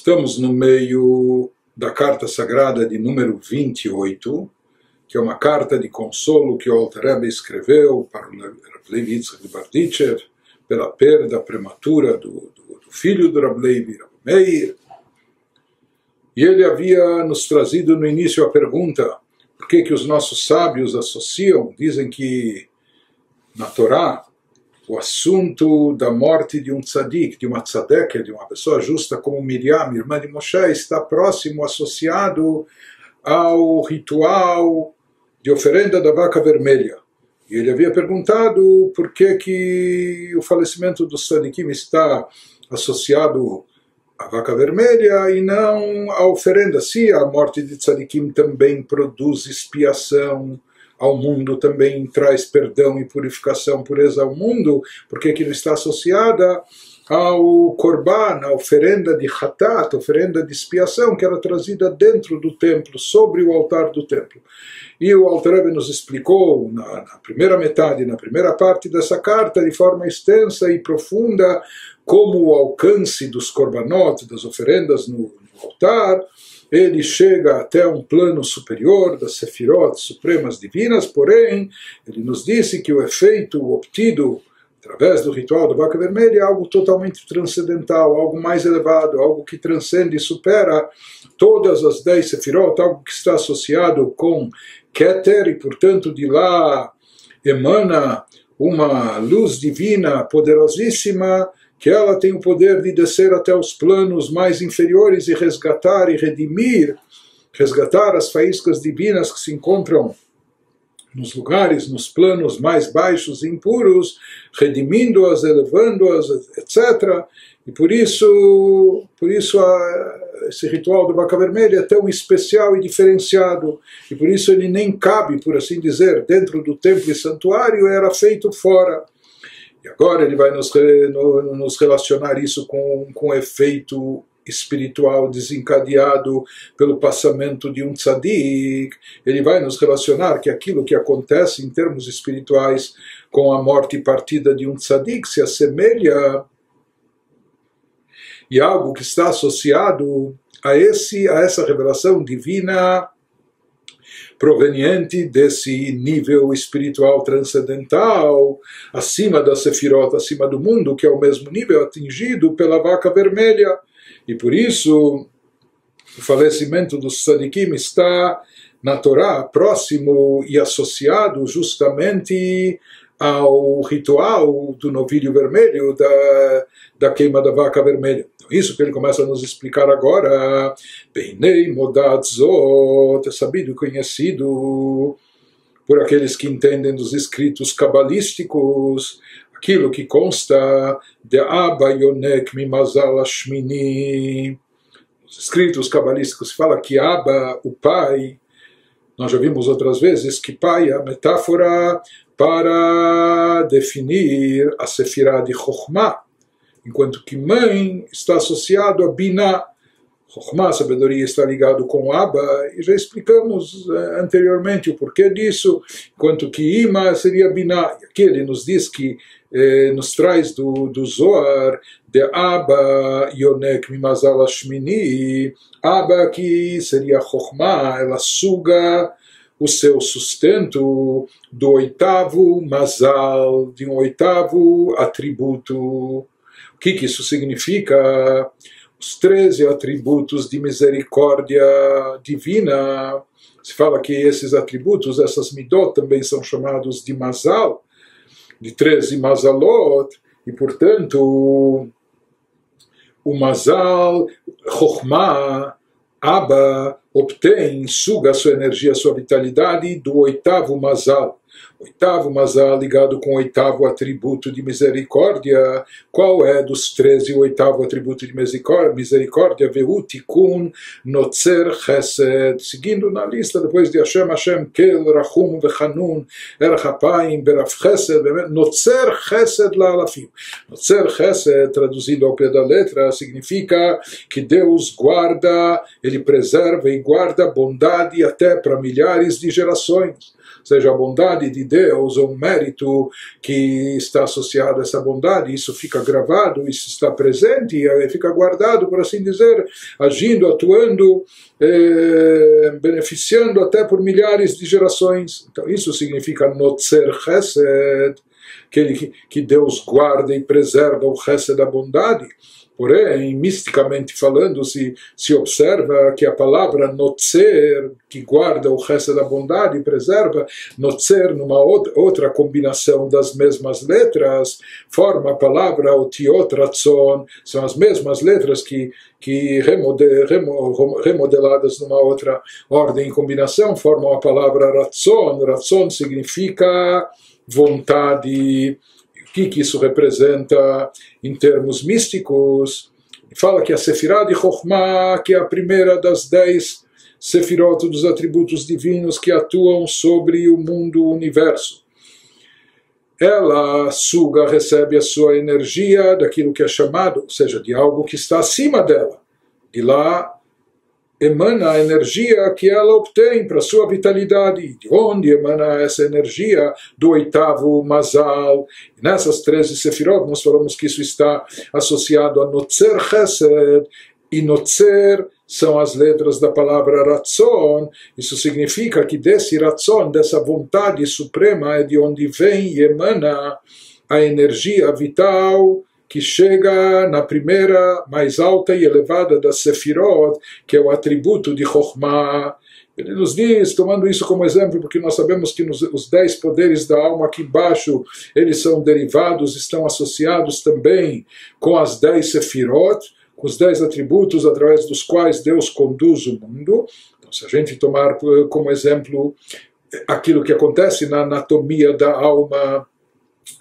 Estamos no meio da carta sagrada de número 28, que é uma carta de consolo que o Alter Rebbe escreveu para o Rav Levi Yitzchak de Berditchev pela perda prematura do filho do Rav Levi, Rav Meir. E ele havia nos trazido no início a pergunta: por que os nossos sábios associam, dizem que na Torá o assunto da morte de um tzadik, de uma tzadek, de uma pessoa justa como Miriam, irmã de Moshe, está próximo, associado ao ritual de oferenda da vaca vermelha. E ele havia perguntado por que o falecimento do tzadikim está associado à vaca vermelha e não à oferenda. Se a morte de tzadikim também produz expiação ao mundo, também traz perdão e purificação, pureza ao mundo, porque que não está associada ao korban, a oferenda de hatat, oferenda de expiação, que era trazida dentro do templo, sobre o altar do templo. E o Alter Rebbe nos explicou na primeira metade, na primeira parte dessa carta, de forma extensa e profunda, como o alcance dos korbanot, das oferendas no altar, ele chega até um plano superior das sefirot supremas divinas, porém, ele nos disse que o efeito obtido através do ritual da vaca vermelha é algo totalmente transcendental, algo mais elevado, algo que transcende e supera todas as 10 sefirot, algo que está associado com Keter, e portanto de lá emana uma luz divina poderosíssima, que ela tem o poder de descer até os planos mais inferiores e resgatar e redimir, resgatar as faíscas divinas que se encontram nos lugares, nos planos mais baixos e impuros, redimindo-as, elevando-as, etc. E por isso esse ritual da vaca vermelha é tão especial e diferenciado, e por isso ele nem cabe, por assim dizer, dentro do templo e santuário, era feito fora. E agora ele vai nos relacionar isso com o efeito espiritual desencadeado pelo passamento de um tzadik. Ele vai nos relacionar que aquilo que acontece em termos espirituais com a morte e partida de um tzadik se assemelha e algo que está associado a essa revelação divina proveniente desse nível espiritual transcendental, acima da sefirot, acima do mundo, que é o mesmo nível atingido pela vaca vermelha. E por isso, o falecimento dos tzadikim está na Torá próximo e associado justamente ao ritual do novilho vermelho, da queima da vaca vermelha. Isso que ele começa a nos explicar agora. Beinei modad zot, é sabido e conhecido por aqueles que entendem dos escritos cabalísticos, aquilo que consta de Abba Yonek Mimazal Ashmini. Os escritos cabalísticos fala que Abba, o pai, nós já vimos outras vezes que pai é a metáfora para definir a sefirá de Chokhmah, enquanto que mãe está associado a Binah. Chokhmah, sabedoria, está ligado com Abba, e já explicamos anteriormente o porquê disso, enquanto que Ima seria Binah. E aqui ele nos diz que, nos traz do Zohar, de Abba Yonek Mimazal Ashmini, Abba que seria Chokhmah, ela suga o seu sustento do oitavo Mazal, de um oitavo atributo. O que isso significa? Os 13 atributos de misericórdia divina. Se fala que esses atributos, essas midot, também são chamados de Mazal, de 13 Mazalot, e portanto o Mazal, Chokhmah, Abba, obtém, suga a sua energia, a sua vitalidade do oitavo Mazal. Oitavo Mazal ligado com o oitavo atributo de misericórdia. Qual é dos 13 o oitavo atributo de misericórdia? Ve'utikun notzer chesed. Seguindo na lista, depois de Hashem, kel, rachum, vechanun, erchapayim, beraf chesed, notzer chesed la'alafim. Notzer chesed, traduzido ao pé da letra, significa que Deus guarda, ele preserva e guarda bondade até para milhares de gerações. seja, a bondade de Deus, ou um mérito que está associado a essa bondade, isso fica gravado, isso está presente, e fica guardado, por assim dizer, agindo, atuando, beneficiando até por milhares de gerações. Então isso significa Notzer Chesed, que Deus guarda e preserva o Chesed da bondade. Porém, misticamente falando, se observa que a palavra Notzer, que guarda o Chesed da bondade e preserva, Notzer, numa outra combinação das mesmas letras, forma a palavra Otiot Ratzon, são as mesmas letras que remodeladas numa outra ordem e combinação, formam a palavra Ratzon. Ratzon significa vontade. O que isso representa em termos místicos? Fala que a Sefirah de Chokhmah, que é a primeira das 10 Sefirot dos atributos divinos que atuam sobre o mundo, o universo, ela suga, recebe a sua energia daquilo que é chamado, ou seja, de algo que está acima dela. De lá emana a energia que ela obtém para sua vitalidade. De onde emana essa energia? Do oitavo Mazal. E nessas 13 Sefirot, nós falamos que isso está associado a Notzer Chesed, e Notzer são as letras da palavra Ratzon. Isso significa que desse Ratzon, dessa vontade suprema, é de onde vem e emana a energia vital que chega na primeira, mais alta e elevada das Sefirot, que é o atributo de Chokhmah. Ele nos diz, tomando isso como exemplo, porque nós sabemos que os 10 poderes da alma aqui embaixo, eles são derivados, estão associados também com as 10 Sefirot, com os 10 atributos através dos quais Deus conduz o mundo. Então, se a gente tomar como exemplo aquilo que acontece na anatomia da alma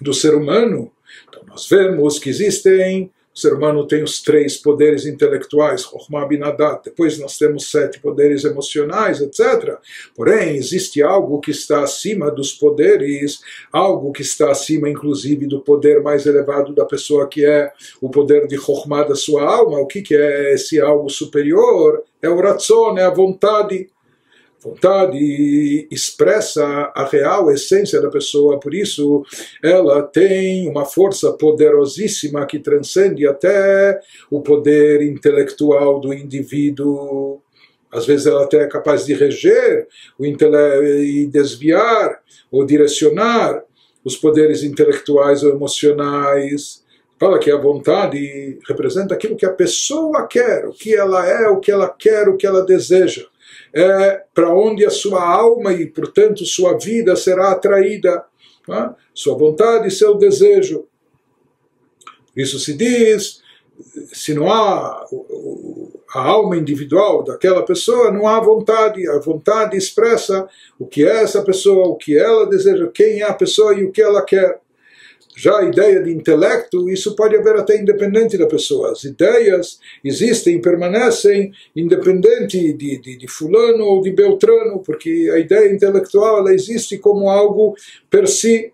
do ser humano, então nós vemos que existem, o ser humano tem os 3 poderes intelectuais, Chokhmah, Binah, Dat, depois nós temos 7 poderes emocionais, etc. Porém, existe algo que está acima dos poderes, algo que está acima, inclusive, do poder mais elevado da pessoa, que é o poder de Chokhmah da sua alma. O que é esse algo superior? É o Ratzon, é a vontade. Vontade expressa a real essência da pessoa, por isso ela tem uma força poderosíssima que transcende até o poder intelectual do indivíduo. Às vezes ela até é capaz de reger e desviar ou direcionar os poderes intelectuais ou emocionais. Fala que a vontade representa aquilo que a pessoa quer, o que ela é, o que ela quer, o que ela deseja. É para onde a sua alma e, portanto, sua vida será atraída, né? Sua vontade e seu desejo. Isso se diz, se não há a alma individual daquela pessoa, não há vontade. A vontade expressa o que é essa pessoa, o que ela deseja, quem é a pessoa e o que ela quer. Já a ideia de intelecto, isso pode haver até independente da pessoa. As ideias existem, permanecem independente de fulano ou de beltrano, porque a ideia intelectual ela existe como algo per si.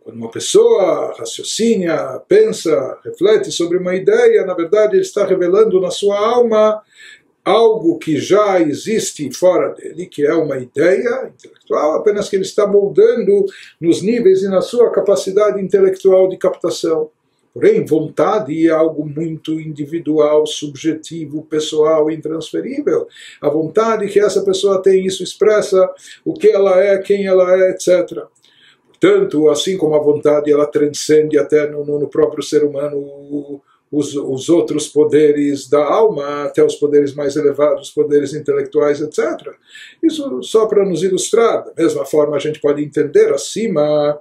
Quando uma pessoa raciocina, pensa, reflete sobre uma ideia, na verdade ele está revelando na sua alma algo que já existe fora dele, que é uma ideia intelectual, apenas que ele está moldando nos níveis e na sua capacidade intelectual de captação. Porém, vontade é algo muito individual, subjetivo, pessoal, intransferível. A vontade que essa pessoa tem, isso expressa o que ela é, quem ela é, etc. Portanto, assim como a vontade ela transcende até no próprio ser humano os outros poderes da alma, até os poderes mais elevados, os poderes intelectuais, etc. Isso só para nos ilustrar. Da mesma forma, a gente pode entender acima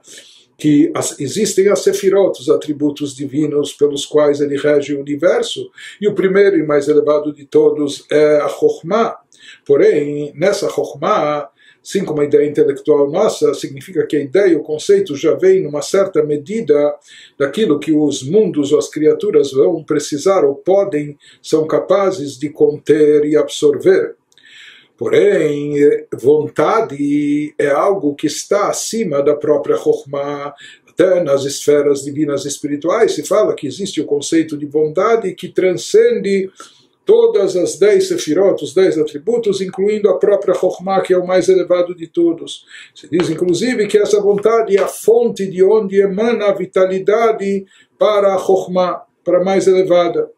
que existem as Sefirot, os atributos divinos pelos quais ele rege o universo, e o primeiro e mais elevado de todos é a Chokhmah. Porém, nessa Chokhmah, assim como a ideia intelectual nossa, significa que a ideia, o conceito já vem numa certa medida daquilo que os mundos ou as criaturas vão precisar ou podem, são capazes de conter e absorver. Porém, vontade é algo que está acima da própria Chokhmah. Até nas esferas divinas espirituais se fala que existe o conceito de vontade que transcende todas as 10 sefirot, os 10 atributos, incluindo a própria Chokhmah, que é o mais elevado de todos. Se diz, inclusive, que essa vontade é a fonte de onde emana a vitalidade para a Chokhmah, para a mais elevada.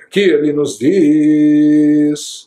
Aqui ele nos diz...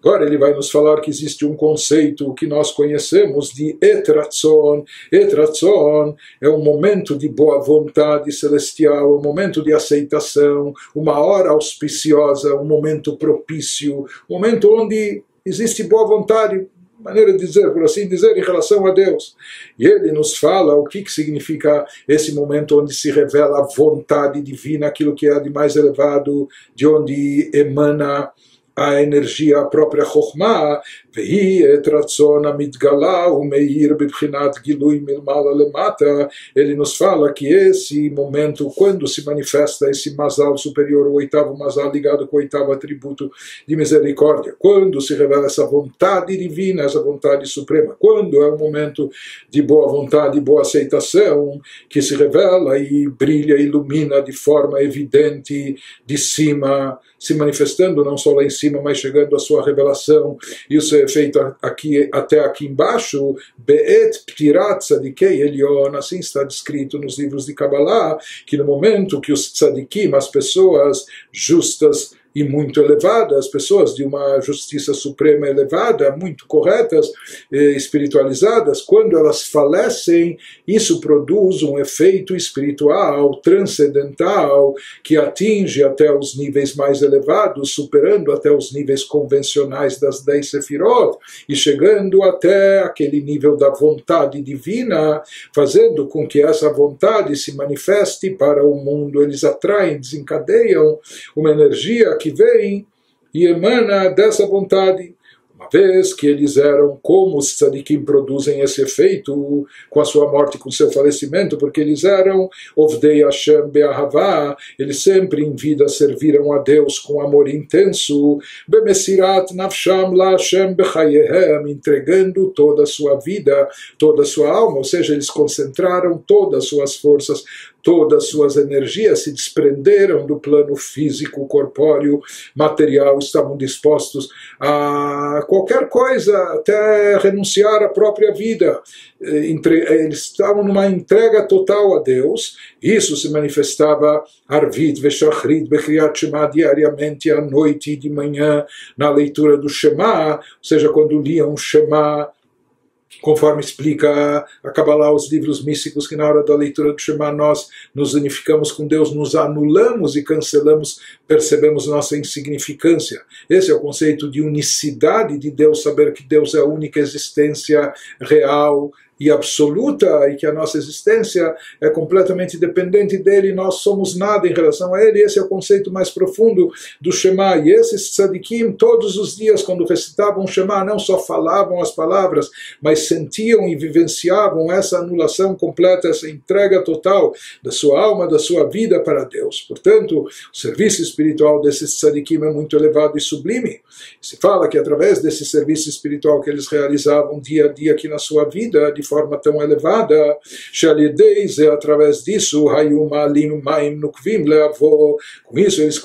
Agora ele vai nos falar que existe um conceito que nós conhecemos de etratzon. Etratzon é um momento de boa vontade celestial, um momento de aceitação, uma hora auspiciosa, um momento propício, um momento onde existe boa vontade, maneira de dizer, por assim dizer, em relação a Deus. E ele nos fala o que significa esse momento onde se revela a vontade divina, aquilo que é de mais elevado, de onde emana a energia, a própria Chokhmah, והיא את רצון המתגלה ומאיר בבחינת גילוי מלמעלה למטה. Ele nos fala que esse momento, quando se manifesta esse Mazal superior, o oitavo Mazal ligado com o oitavo atributo de misericórdia, quando se revela essa vontade divina, essa vontade suprema, quando é um momento de boa vontade, boa aceitação, que se revela e brilha, ilumina de forma evidente de cima, se manifestando não só lá em cima, mas chegando à sua revelação. Isso é feito aqui, até aqui embaixo, Be'et Ptirat Tzadikei Elyon, assim está descrito nos livros de Kabbalah, que no momento que os tzadikim, as pessoas justas e muito elevadas, pessoas de uma justiça suprema elevada, muito corretas, espiritualizadas, quando elas falecem, isso produz um efeito espiritual, transcendental, que atinge até os níveis mais elevados, superando até os níveis convencionais das 10 sefirot, e chegando até aquele nível da vontade divina, fazendo com que essa vontade se manifeste para o mundo. Eles atraem, desencadeiam uma energia que vem e emana dessa vontade. Uma vez que eles eram como os tzadikim produzem esse efeito com a sua morte, com seu falecimento, porque eles eram Ovdei Hashem Be'ahavá, eles sempre em vida serviram a Deus com amor intenso, Bemesirat Nafsham La Hashem Bechayehem, entregando toda a sua vida, toda a sua alma, ou seja, eles concentraram todas as suas forças, todas as suas energias, se desprenderam do plano físico, corpóreo, material, estavam dispostos a qualquer coisa, até renunciar à própria vida. Eles estavam numa entrega total a Deus. Isso se manifestava Arvit Veshachrit Bekriyat Shema, diariamente, à noite e de manhã, na leitura do Shema, ou seja, quando liam o Shema, conforme explica a Kabbalah, os livros místicos, que na hora da leitura do Shema nós nos unificamos com Deus, nos anulamos e cancelamos, percebemos nossa insignificância. Esse é o conceito de unicidade de Deus, saber que Deus é a única existência real e absoluta, e que a nossa existência é completamente dependente dele, nós somos nada em relação a ele. Esse é o conceito mais profundo do Shema. E esses tzadikim, todos os dias, quando recitavam o Shema, não só falavam as palavras, mas sentiam e vivenciavam essa anulação completa, essa entrega total da sua alma, da sua vida para Deus. Portanto, o serviço espiritual desses tzadikim é muito elevado e sublime. Se fala que através desse serviço espiritual que eles realizavam dia a dia aqui na sua vida, de forma tão elevada, através disso, com isso eles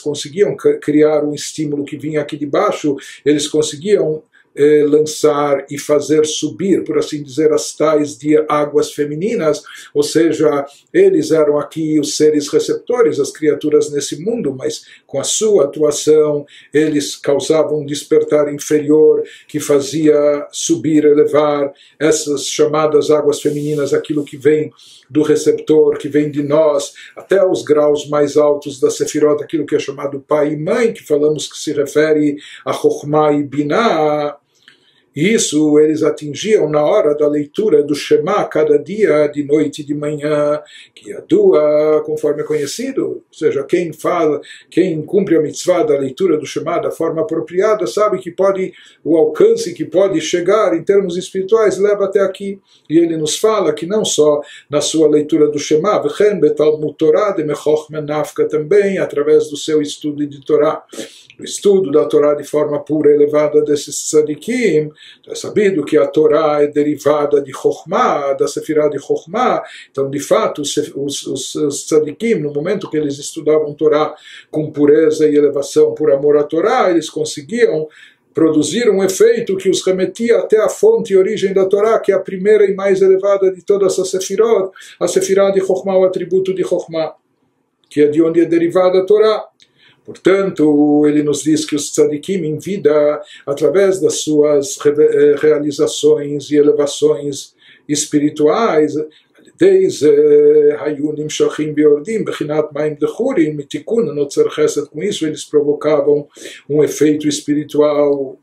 conseguiam criar um estímulo que vinha aqui de baixo, eles conseguiam lançar e fazer subir, por assim dizer, as tais de águas femininas, ou seja, eles eram aqui os seres receptores, as criaturas nesse mundo, mas com a sua atuação eles causavam um despertar inferior que fazia subir, elevar essas chamadas águas femininas, aquilo que vem do receptor, que vem de nós, até os graus mais altos da Sefirot, aquilo que é chamado pai e mãe, que falamos que se refere a Chokhmah e Binah. Isso eles atingiam na hora da leitura do Shema, cada dia, de noite e de manhã, que a dua, conforme é conhecido, ou seja, quem cumpre a mitzvah da leitura do Shema da forma apropriada, sabe que pode, o alcance que pode chegar em termos espirituais leva até aqui. E ele nos fala que não só na sua leitura do Shema, também através do seu estudo de Torá, o estudo da Torá de forma pura e elevada desses tzadikim, É sabido que a Torá é derivada de Chokhmah, da Sefirah de Chokhmah. Então, de fato, os tzadikim, no momento que eles estudavam Torá com pureza e elevação por amor à Torá, eles conseguiam produzir um efeito que os remetia até a fonte e origem da Torá, que é a primeira e mais elevada de todas as Sefirot, a Sefirah de Chokhmah, o atributo de Chokhmah, que é de onde é derivada a Torá. Portanto, ele nos diz que os tzadikim em vida, através das suas realizações e elevações espirituais, com isso eles provocavam um efeito espiritual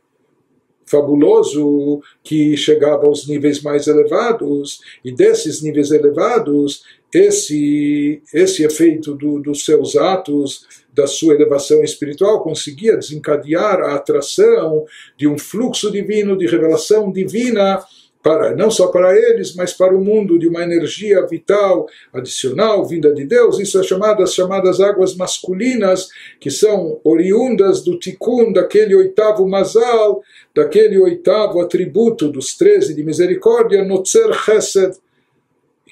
fabuloso que chegava aos níveis mais elevados, e desses níveis elevados, esse efeito dos seus atos, da sua elevação espiritual, conseguia desencadear a atração de um fluxo divino, de revelação divina, não só para eles, mas para o mundo, de uma energia vital adicional, vinda de Deus. Isso é chamadas águas masculinas, que são oriundas do tikkun, daquele oitavo mazal, daquele oitavo atributo dos 13 de misericórdia, notzer chesed,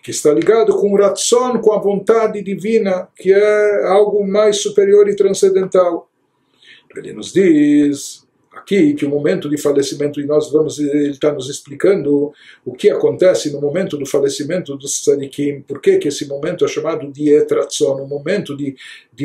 que está ligado com o ratzon, com a vontade divina, que é algo mais superior e transcendental. Ele nos diz aqui que o momento de falecimento, e ele está nos explicando o que acontece no momento do falecimento dos tzadikim, por que esse momento é chamado de etratzon, um momento de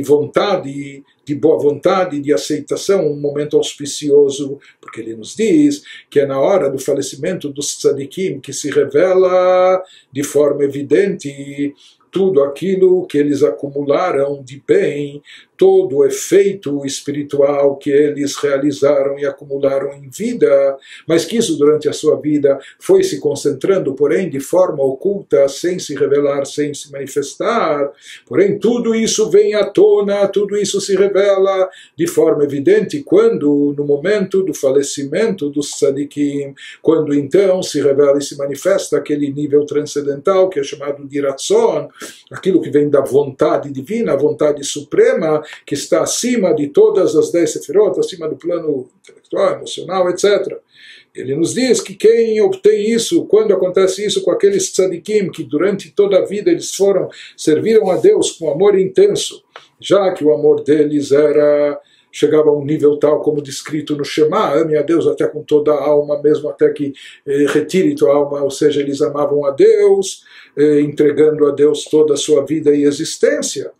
vontade, de boa vontade, de aceitação, um momento auspicioso, porque ele nos diz que é na hora do falecimento dos tzadikim que se revela de forma evidente tudo aquilo que eles acumularam de bem, todo o efeito espiritual que eles realizaram e acumularam em vida, mas que isso durante a sua vida foi se concentrando, porém de forma oculta, sem se revelar, sem se manifestar. Porém tudo isso vem à tona, tudo isso se revela de forma evidente quando, no momento do falecimento dos tzadikim, quando então se revela e se manifesta aquele nível transcendental que é chamado de ratzon, aquilo que vem da vontade divina, a vontade suprema, que está acima de todas as 10 sefirot, acima do plano intelectual, emocional, etc. Ele nos diz que quem obtém isso, quando acontece isso com aqueles tzadikim, que durante toda a vida eles serviram a Deus com amor intenso, já que o amor deles chegava a um nível tal como descrito no Shema, ame a Deus até com toda a alma, mesmo até que retire tua alma, ou seja, eles amavam a Deus, entregando a Deus toda a sua vida e existência.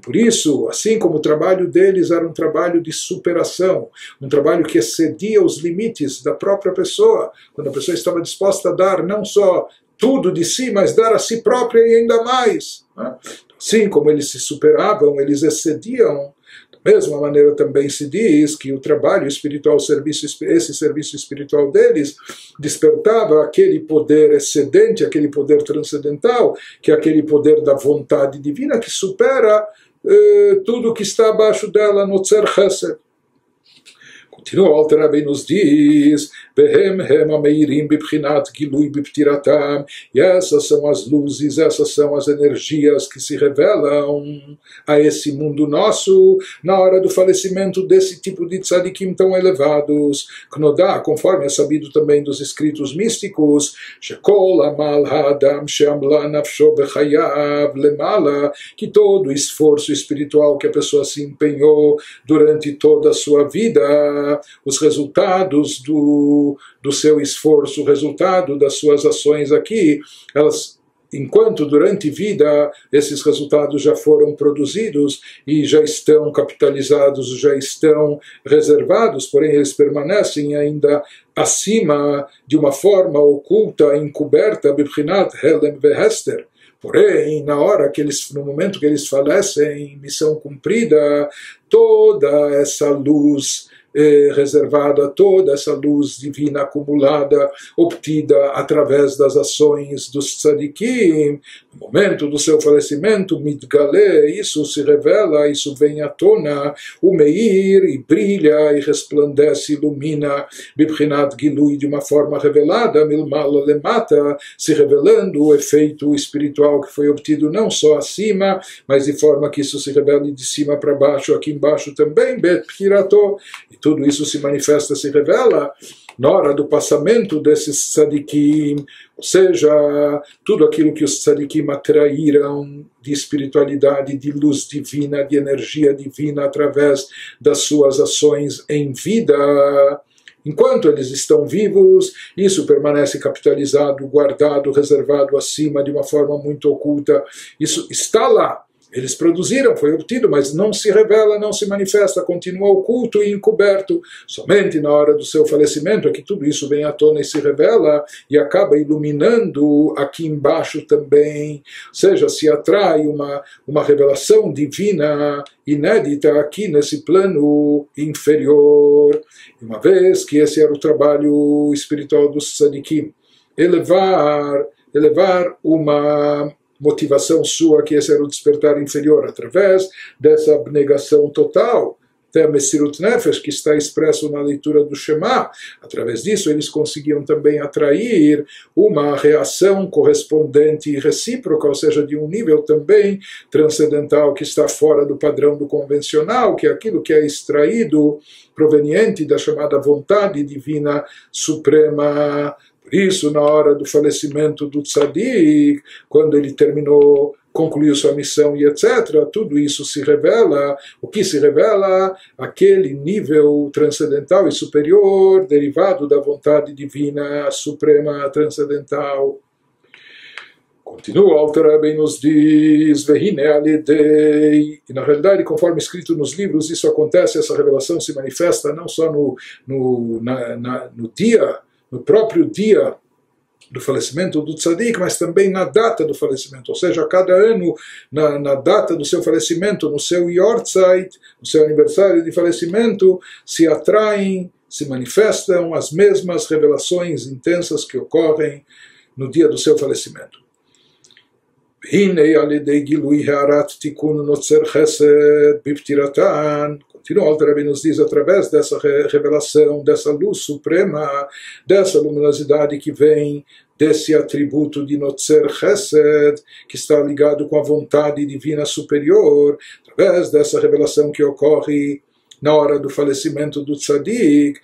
Por isso, assim como o trabalho deles era um trabalho de superação, um trabalho que excedia os limites da própria pessoa, quando a pessoa estava disposta a dar não só tudo de si, mas dar a si própria e ainda mais. Assim como eles se superavam, eles excediam. Da mesma maneira também se diz que o trabalho espiritual, esse serviço espiritual deles, despertava aquele poder excedente, aquele poder transcendental, que é aquele poder da vontade divina que supera tudo que está abaixo dela, no Tzer Chesed. Continua, o Alter Rebbe nos diz, e essas são as luzes, essas são as energias que se revelam a esse mundo nosso na hora do falecimento desse tipo de tzadikim tão elevados, Knodá, conforme é sabido também dos escritos místicos, que todo esforço espiritual que a pessoa se empenhou durante toda a sua vida, os resultados do seu esforço, o resultado das suas ações aqui, enquanto durante vida esses resultados já foram produzidos e já estão capitalizados, já estão reservados, porém eles permanecem ainda acima de uma forma oculta, encoberta, bibchinat helem vehester. Porém, no momento que eles falecem, missão cumprida, toda essa luz reservada, toda essa luz divina acumulada, obtida através das ações dos tzadikim, no momento do seu falecimento, mitgale, isso se revela, isso vem à tona, o meir, e brilha, e resplandece, ilumina, bibchinat gilui, de uma forma revelada, milmala lemata, se revelando o efeito espiritual que foi obtido não só acima, mas de forma que isso se revele de cima para baixo, aqui embaixo também, bet pirato, tudo isso se manifesta, se revela na hora do passamento desses tzadikim, ou seja, tudo aquilo que os tzadikim atraíram de espiritualidade, de luz divina, de energia divina através das suas ações em vida. Enquanto eles estão vivos, isso permanece capitalizado, guardado, reservado acima de uma forma muito oculta. Isso está lá. Eles produziram, foi obtido, mas não se revela, não se manifesta, continua oculto e encoberto. Somente na hora do seu falecimento é que tudo isso vem à tona e se revela e acaba iluminando aqui embaixo também. Ou seja, se atrai uma revelação divina inédita aqui nesse plano inferior. Uma vez que esse era o trabalho espiritual dos tzadikim, elevar uma motivação sua, que esse era o despertar inferior, através dessa abnegação total, até a Messirut Nefesh, que está expresso na leitura do Shema. Através disso, eles conseguiam também atrair uma reação correspondente e recíproca, ou seja, de um nível também transcendental, que está fora do padrão do convencional, que é aquilo que é extraído, proveniente da chamada vontade divina suprema. Por isso, na hora do falecimento do tzadik, quando ele concluiu sua missão e etc., tudo isso se revela. O que se revela? Aquele nível transcendental e superior, derivado da vontade divina suprema transcendental. Continua, o Alter Rebbe nos diz, Vehine alidei, e na realidade, conforme escrito nos livros, isso acontece, essa revelação se manifesta não só no próprio dia do falecimento do tzadik, mas também na data do falecimento, ou seja, a cada ano, na data do seu falecimento, no seu Yortzeit, no seu aniversário de falecimento, se atraem, se manifestam as mesmas revelações intensas que ocorrem no dia do seu falecimento. Hinei alidei gilui haarat tikun notzer chesed biptiratan. Continua, o Alter Rebbe nos diz, através dessa revelação, dessa luz suprema, dessa luminosidade que vem desse atributo de Notzer Chesed, que está ligado com a vontade divina superior, através dessa revelação que ocorre na hora do falecimento do tzadik,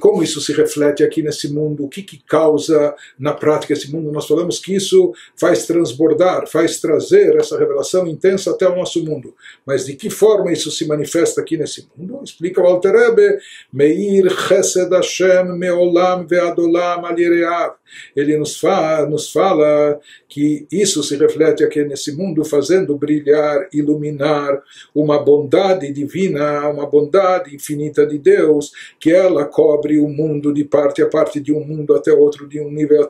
como isso se reflete aqui nesse mundo, o que causa na prática esse mundo. Nós falamos que isso faz transbordar, faz trazer essa revelação intensa até o nosso mundo. Mas de que forma isso se manifesta aqui nesse mundo? Explica o Alter Rebbe, Meir Chesed Hashem Meolam Ve'adolam Al Yireav. Ele nos fala que isso se reflete aqui nesse mundo, fazendo brilhar, iluminar uma bondade divina, uma bondade infinita de Deus, que ela cobre o mundo de parte a parte, de um mundo até outro, de um nível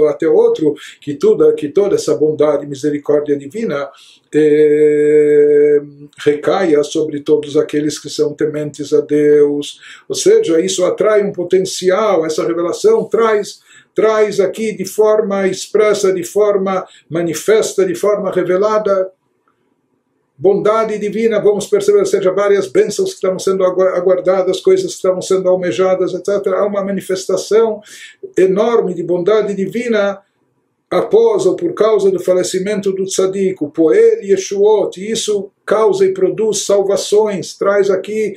até outro, que toda essa bondade e misericórdia divina recaia sobre todos aqueles que são tementes a Deus. Ou seja, isso atrai um potencial, essa revelação traz aqui de forma expressa, de forma manifesta, de forma revelada, bondade divina. Vamos perceber, ou seja, várias bênçãos que estavam sendo aguardadas, coisas que estavam sendo almejadas, etc. Há uma manifestação enorme de bondade divina após ou por causa do falecimento do tzadik, o Poel Yeshuot, e isso causa e produz salvações, traz aqui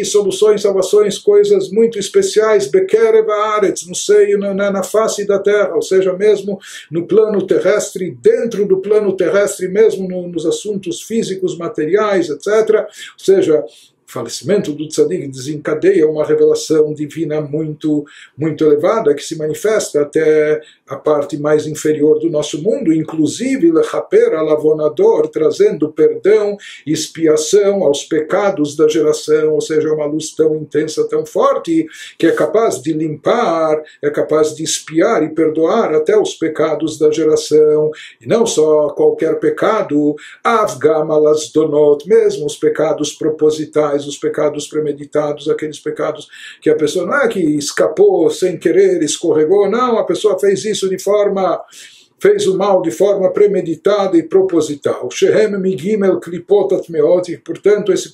soluções, salvações, coisas muito especiais, Bekerev Haaretz, no seio, na face da terra, ou seja, mesmo no plano terrestre, dentro do plano terrestre, mesmo nos assuntos físicos, materiais, etc. Ou seja, o falecimento do tzadik desencadeia uma revelação divina muito, muito elevada, que se manifesta até a parte mais inferior do nosso mundo, inclusive lechaper alavonador, trazendo perdão e expiação aos pecados da geração, ou seja, uma luz tão intensa, tão forte, que é capaz de limpar, é capaz de expiar e perdoar até os pecados da geração, e não só qualquer pecado, avgam alas donot, mesmo os pecados propositais, os pecados premeditados, aqueles pecados que a pessoa não é que escapou sem querer, escorregou, não, a pessoa fez isso fez o mal de forma premeditada e proposital. Shehem migimel klipot atmeot, portanto esse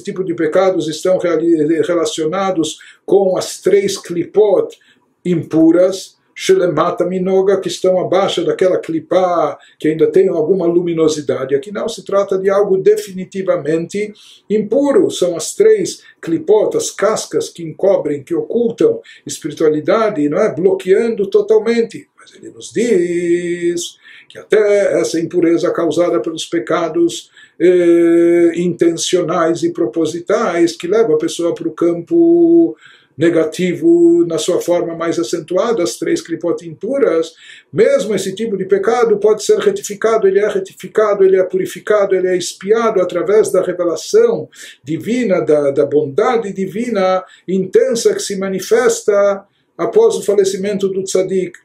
tipo de pecados estão relacionados com as 3 klipot impuras, shelemata minoga, que estão abaixo daquela clipá, que ainda tem alguma luminosidade. Aqui não se trata de algo definitivamente impuro. São as 3 clipot, as cascas que encobrem, que ocultam espiritualidade, não é? Bloqueando totalmente. Mas ele nos diz que até essa impureza causada pelos pecados intencionais e propositais, que leva a pessoa para o campo negativo na sua forma mais acentuada, as 3 clipot impuras, mesmo esse tipo de pecado pode ser retificado, ele é purificado, ele é expiado através da revelação divina, da bondade divina intensa que se manifesta após o falecimento do tzadik.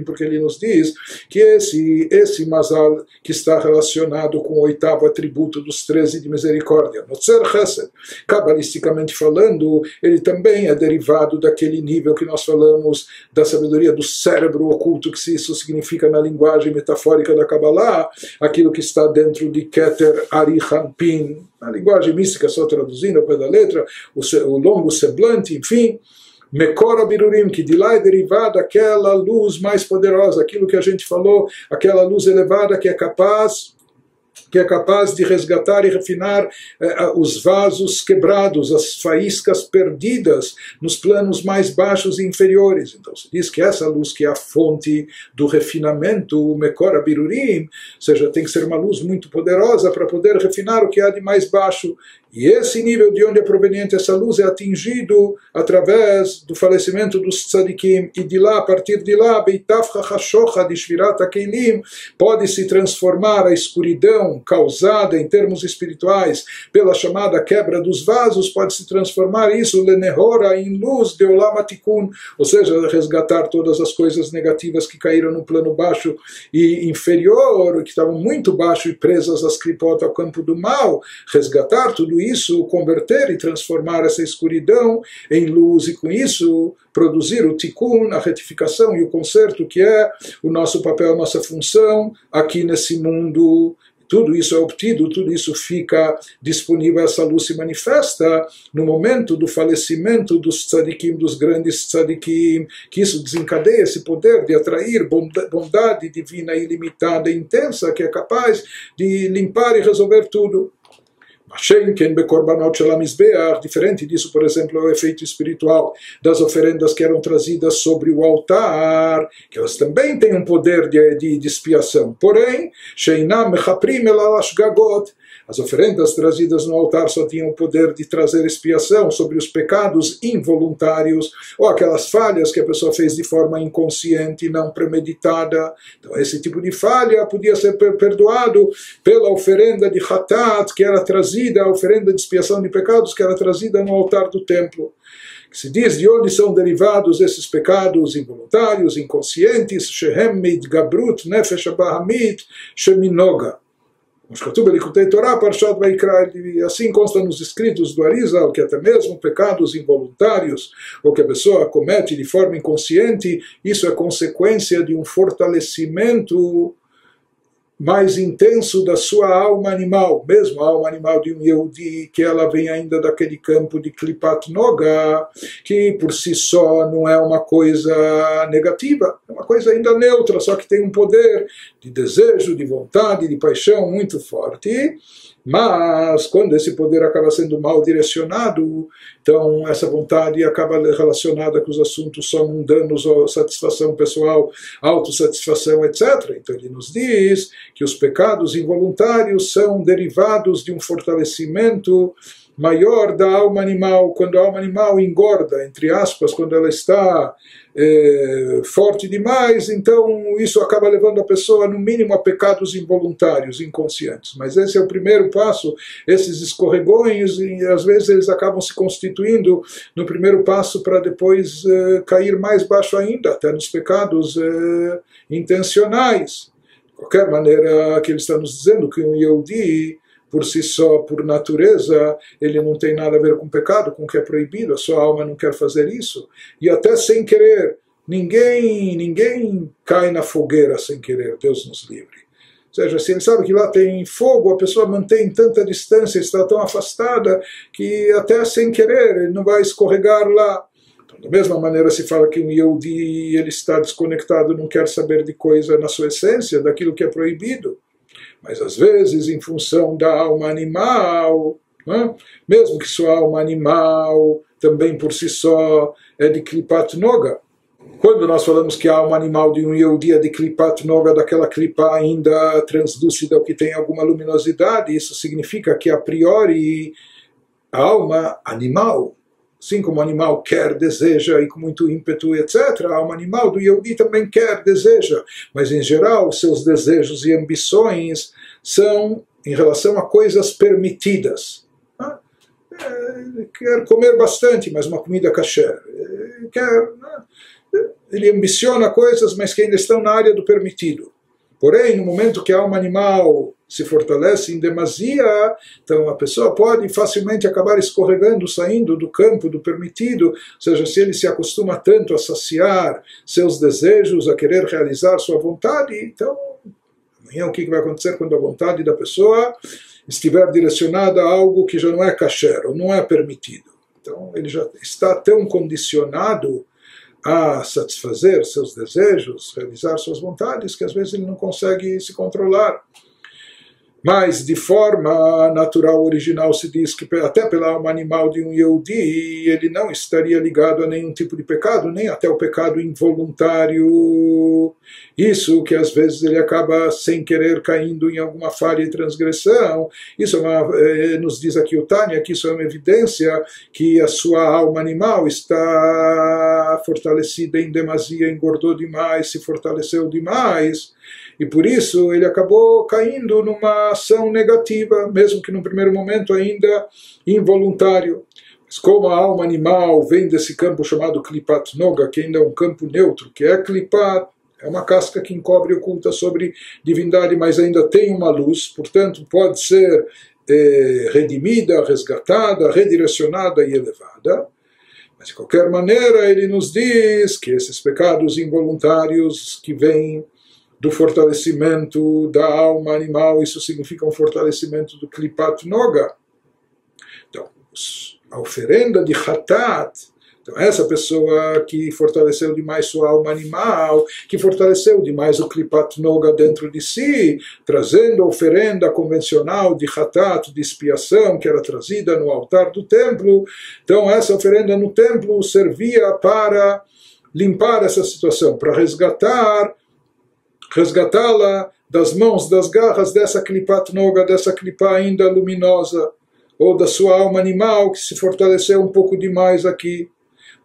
Porque ele nos diz que esse mazal que está relacionado com o 8º atributo dos 13 de misericórdia, Notzer Chesed, cabalisticamente falando, ele também é derivado daquele nível que nós falamos da sabedoria do cérebro oculto, que isso significa na linguagem metafórica da Kabbalah, aquilo que está dentro de Keter Arihanpin, na linguagem mística, só traduzindo ao pé da letra, o longo semblante, enfim, Mekor Abirurim, que de lá é derivada aquela luz mais poderosa, aquilo que a gente falou, aquela luz elevada que é capaz de resgatar e refinar os vasos quebrados, as faíscas perdidas nos planos mais baixos e inferiores. Então se diz que essa luz que é a fonte do refinamento, o Mekor Abirurim, ou seja, tem que ser uma luz muito poderosa para poder refinar o que há de mais baixo. E esse nível de onde é proveniente essa luz é atingido através do falecimento dos tzadikim, e de lá, a partir de lá, Beitafcha Hashocha de Shvirat HaKeilim, pode se transformar a escuridão causada em termos espirituais pela chamada quebra dos vasos, pode se transformar isso, Lenehora, em luz de Olam HaTikun, ou seja, resgatar todas as coisas negativas que caíram no plano baixo e inferior, que estavam muito baixo e presas às clipot, ao campo do mal, resgatar tudo isso, converter e transformar essa escuridão em luz, e com isso produzir o tikkun, a retificação e o conserto, que é o nosso papel, a nossa função aqui nesse mundo. Tudo isso é obtido, tudo isso fica disponível, essa luz se manifesta no momento do falecimento dos tzadikim, dos grandes tzadikim, que isso desencadeia esse poder de atrair bondade divina ilimitada e intensa, que é capaz de limpar e resolver tudo. Diferente disso, por exemplo, é o efeito espiritual das oferendas que eram trazidas sobre o altar, que elas também têm um poder de expiação. Porém, as oferendas trazidas no altar só tinham o poder de trazer expiação sobre os pecados involuntários, ou aquelas falhas que a pessoa fez de forma inconsciente, não premeditada. Então esse tipo de falha podia ser perdoado pela oferenda de Hatat, que era trazida, a oferenda de expiação de pecados, que era trazida no altar do templo. Que se diz de onde são derivados esses pecados involuntários, inconscientes, Shehem Mitgabrut Nefesh Abahamit Sheminoga. Assim consta nos escritos do Arizal que até mesmo pecados involuntários ou que a pessoa comete de forma inconsciente, isso é consequência de um fortalecimento mais intenso da sua alma animal, mesmo a alma animal de um Yehudi, que ela vem ainda daquele campo de Klipat Noga, que por si só não é uma coisa negativa, é uma coisa ainda neutra, só que tem um poder de desejo, de vontade, de paixão muito forte. Mas quando esse poder acaba sendo mal direcionado, então essa vontade acaba relacionada com os assuntos só mundanos, ou satisfação pessoal, autossatisfação, etc. Então ele nos diz que os pecados involuntários são derivados de um fortalecimento maior da alma animal. Quando a alma animal engorda, entre aspas, quando ela está forte demais, então isso acaba levando a pessoa no mínimo a pecados involuntários, inconscientes. Mas esse é o primeiro passo, esses escorregões, e às vezes eles acabam se constituindo no primeiro passo para depois cair mais baixo ainda, até nos pecados intencionais. De qualquer maneira, que ele está nos dizendo que um Yehudi, por si só, por natureza, ele não tem nada a ver com pecado, com o que é proibido, a sua alma não quer fazer isso. E até sem querer, ninguém cai na fogueira sem querer, Deus nos livre. Ou seja, se ele sabe que lá tem fogo, a pessoa mantém tanta distância, está tão afastada, que até sem querer ele não vai escorregar lá. Da mesma maneira se fala que um Yehudi ele está desconectado, não quer saber de coisa na sua essência, daquilo que é proibido. Mas às vezes, em função da alma animal, né? Mesmo que sua alma animal também por si só é de Klipat Noga. Quando nós falamos que a alma animal de um Yehudi é de Klipat Noga, daquela Klipa ainda translúcida, que tem alguma luminosidade, isso significa que a priori a alma animal, assim como o animal quer, deseja e com muito ímpeto, etc., a alma animal do Yehudi também quer, deseja, mas em geral seus desejos e ambições são em relação a coisas permitidas. Quer comer bastante, mas uma comida kasher. Ele ambiciona coisas, mas que ainda estão na área do permitido. Porém, no momento que a alma animal se fortalece em demasia, então a pessoa pode facilmente acabar escorregando, saindo do campo do permitido, ou seja, se ele se acostuma tanto a saciar seus desejos, a querer realizar sua vontade, então amanhã o que vai acontecer quando a vontade da pessoa estiver direcionada a algo que já não é kasher, ou não é permitido. Então ele já está tão condicionado a satisfazer seus desejos, realizar suas vontades, que às vezes ele não consegue se controlar. Mas de forma natural, original, se diz que até pela alma animal de um Yehudi, ele não estaria ligado a nenhum tipo de pecado, nem até o pecado involuntário. Isso que às vezes ele acaba sem querer caindo em alguma falha e transgressão. Isso nos diz aqui o Tânia, que isso é uma evidência que a sua alma animal está fortalecida em demasia, engordou demais, se fortaleceu demais. E por isso ele acabou caindo numa ação negativa, mesmo que no primeiro momento ainda involuntário. Mas como a alma animal vem desse campo chamado Klipat Noga, que ainda é um campo neutro, que é Klipat, é uma casca que encobre e oculta sobre divindade, mas ainda tem uma luz, portanto pode ser redimida, resgatada, redirecionada e elevada. Mas de qualquer maneira ele nos diz que esses pecados involuntários que vêm do fortalecimento da alma animal, isso significa um fortalecimento do Klipat Noga. Então, a oferenda de Hatat, então essa pessoa que fortaleceu demais sua alma animal, que fortaleceu demais o Klipat Noga dentro de si, trazendo a oferenda convencional de Hatat, de expiação, que era trazida no altar do templo, então essa oferenda no templo servia para limpar essa situação, para resgatá-la das mãos, das garras dessa Klipat Noga, dessa Klipa ainda luminosa, ou da sua alma animal que se fortaleceu um pouco demais aqui.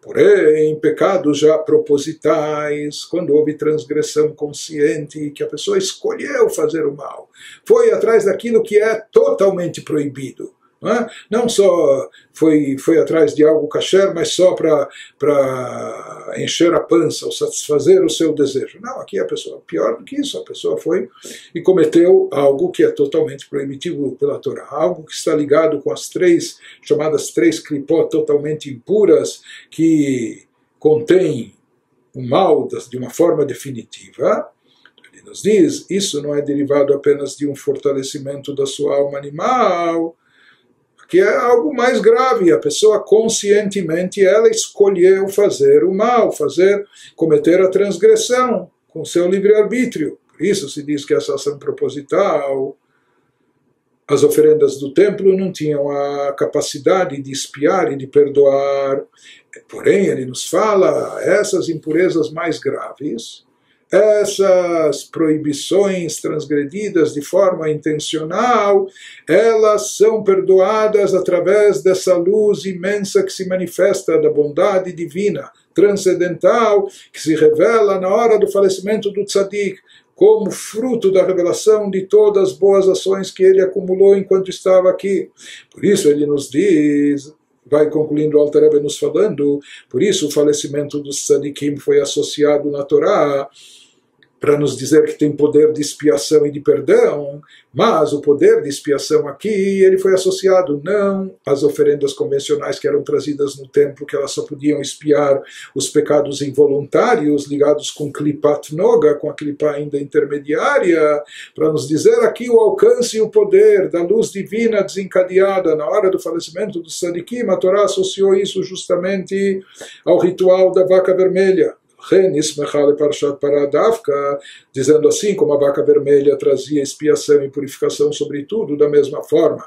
Porém, pecados já propositais, quando houve transgressão consciente, que a pessoa escolheu fazer o mal, foi atrás daquilo que é totalmente proibido. Não só foi atrás de algo kasher, mas só para encher a pança ou satisfazer o seu desejo. Não, aqui a pessoa, pior do que isso, a pessoa foi e cometeu algo que é totalmente proibitivo pela Torá, algo que está ligado com as chamadas três klipot totalmente impuras, que contém o mal de uma forma definitiva. Ele nos diz, isso não é derivado apenas de um fortalecimento da sua alma animal, que é algo mais grave, a pessoa conscientemente ela escolheu fazer o mal, cometer a transgressão com seu livre-arbítrio. Por isso se diz que essa ação proposital, as oferendas do templo não tinham a capacidade de expiar e de perdoar. Porém, ele nos fala, essas impurezas mais graves, essas proibições transgredidas de forma intencional, elas são perdoadas através dessa luz imensa que se manifesta da bondade divina, transcendental, que se revela na hora do falecimento do tzadik, como fruto da revelação de todas as boas ações que ele acumulou enquanto estava aqui. Por isso ele nos diz, vai concluindo o Alter Rebbe nos falando, por isso o falecimento dos tzadikim foi associado na Torá para nos dizer que tem poder de expiação e de perdão, mas o poder de expiação aqui, ele foi associado não às oferendas convencionais que eram trazidas no templo, que elas só podiam expiar os pecados involuntários ligados com Klipat Noga, com a Klipa ainda intermediária, para nos dizer aqui o alcance e o poder da luz divina desencadeada na hora do falecimento do Tzadikim. A Torá associou isso justamente ao ritual da vaca vermelha. Dizendo assim, como a vaca vermelha trazia expiação e purificação sobre tudo, da mesma forma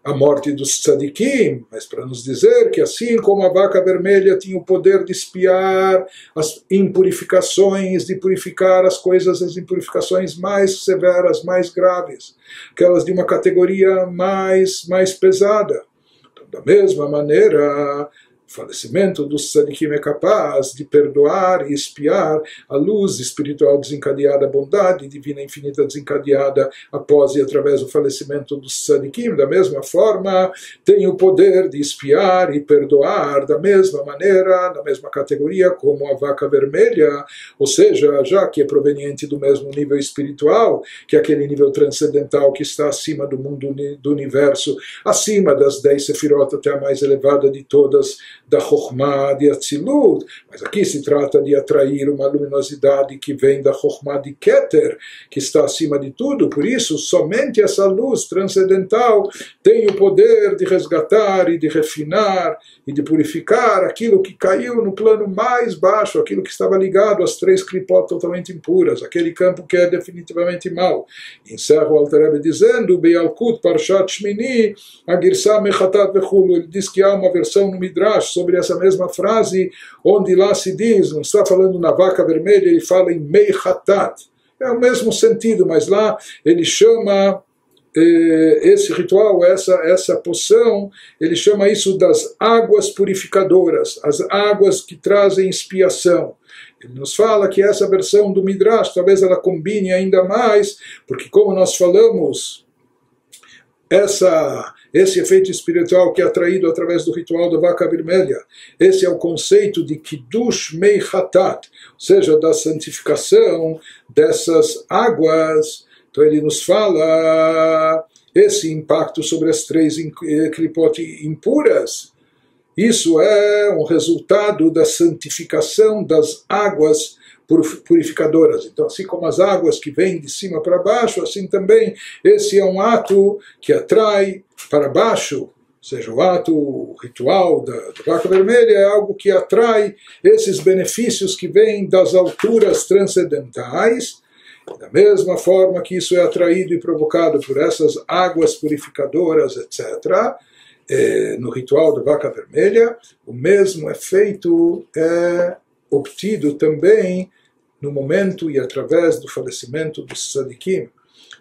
a morte dos tzadikim, mas para nos dizer que assim como a vaca vermelha tinha o poder de expiar as impurificações, de purificar as coisas, as impurificações mais severas, mais graves, aquelas de uma categoria mais pesada. Então, da mesma maneira, o falecimento dos tzadikim é capaz de perdoar e expiar a luz espiritual desencadeada, a bondade divina infinita desencadeada após e através do falecimento dos tzadikim. Da mesma forma, tem o poder de expiar e perdoar da mesma maneira, na mesma categoria como a vaca vermelha, ou seja, já que é proveniente do mesmo nível espiritual, que é aquele nível transcendental que está acima do mundo do universo, acima das 10 sefirot, até a mais elevada de todas, da Chokhmah de Atzilut, mas aqui se trata de atrair uma luminosidade que vem da Chokhmah de Keter, que está acima de tudo. Por isso, somente essa luz transcendental tem o poder de resgatar e de refinar e de purificar aquilo que caiu no plano mais baixo, aquilo que estava ligado às 3 klipot totalmente impuras, aquele campo que é definitivamente mau. Encerra o Alter Rebbe dizendo, Beyalkut Parshat Shmini, Agirsah Mechatat Vechulu. Ele diz que há uma versão no Midrash sobre essa mesma frase, onde lá se diz, não está falando na vaca vermelha, ele fala em Meichatat. É o mesmo sentido, mas lá ele chama esse ritual, essa poção, ele chama isso das águas purificadoras, as águas que trazem expiação. Ele nos fala que essa versão do Midrash, talvez ela combine ainda mais, porque como nós falamos, esse efeito espiritual que é atraído através do ritual da vaca vermelha, esse é o conceito de Kiddush Meichatat, ou seja, da santificação dessas águas. Então ele nos fala esse impacto sobre as 3 klipot impuras. Isso é um resultado da santificação das águas purificadoras. Então, assim como as águas que vêm de cima para baixo, assim também esse é um ato que atrai para baixo, ou seja, o ato, o ritual da vaca vermelha é algo que atrai esses benefícios que vêm das alturas transcendentais. Da mesma forma que isso é atraído e provocado por essas águas purificadoras, etc., no ritual da vaca vermelha, o mesmo efeito é obtido também no momento e através do falecimento dos tzadikim.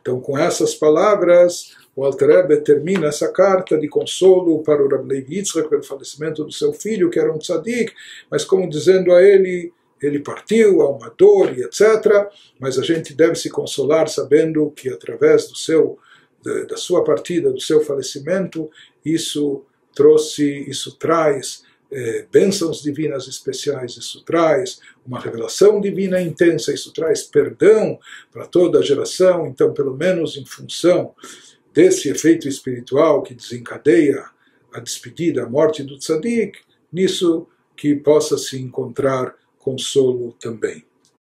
Então, com essas palavras, o Alter Rebbe termina essa carta de consolo para o Rav Levi Yitzchak pelo falecimento do seu filho, que era um tzadik, mas como dizendo a ele partiu, há uma dor e etc., mas a gente deve se consolar sabendo que através da sua partida, do seu falecimento, isso traz bênçãos divinas especiais, isso traz uma revelação divina intensa, isso traz perdão para toda a geração. Então, pelo menos em função desse efeito espiritual que desencadeia a despedida, a morte do tzadik, nisso que possa se encontrar consolo também.